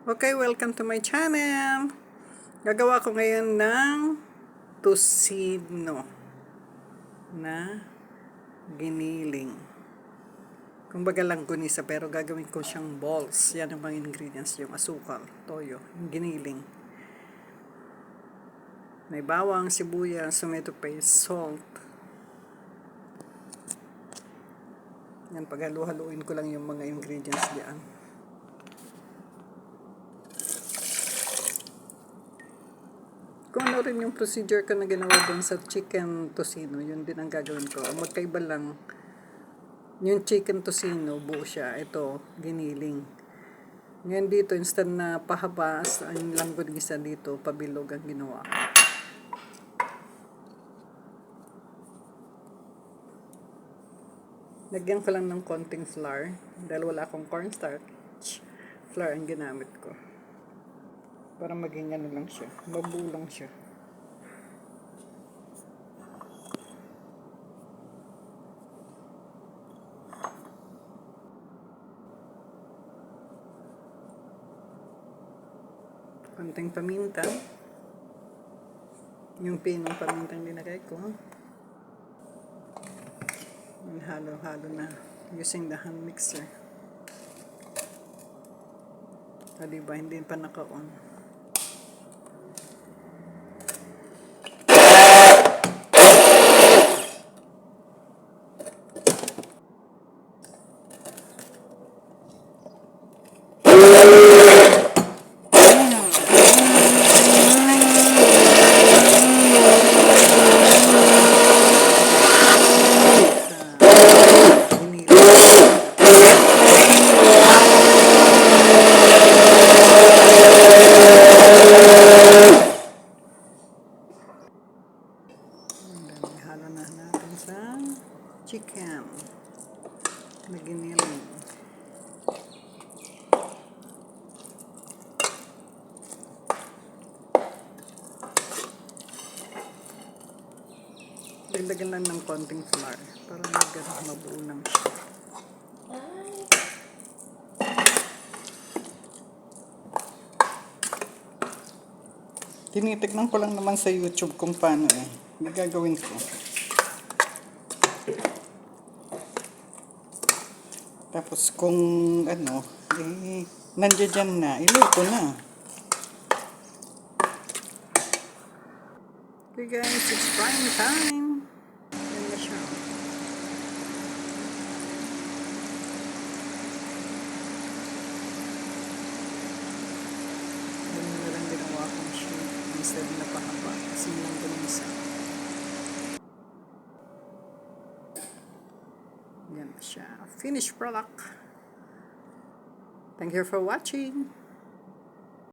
Okay, welcome to my channel. Gagawa ko ngayon ng tocino na giniling. Kumbaga lang gunisa pero gagawin ko siyang balls. Yan ang mga ingredients, yung asukal, toyo, yung giniling. May bawang, sibuyas, tomato paste, salt. Yan, paghalo-haluin ko lang yung mga ingredients diyan. Kung ano rin yung procedure ko na ginawa doon sa chicken tocino, yun din ang gagawin ko. Magkaiba lang, yung chicken tocino, buo siya. Ito, giniling. Ngayon dito, instead na pahabas, ang langgod gisa dito, pabilog ang ginawa. Lagyan ko lang ng konting flour, dahil wala akong cornstarch. Flour ang ginamit ko. Para maging ano lang siya, mabuo lang siya. Konting paminta. Yung pinong pamintang linagay ko. Halo-halo na using the hand mixer. O diba, hindi pa naka-on. Halo na natin sa chicken na giniling. Dagdagan lang ng konting flour para mabuo lang siya. Tinitignan ko lang naman sa YouTube kung paano gagawin ko. Tapos kung nandiyan na, iluto na. Okay guys, it's frying time. Yan na siya. Yan na lang ginawa kong siya. Instead na pahaba. Kasi lang ganisa. Yan na siya. Finished product. Thank you for watching.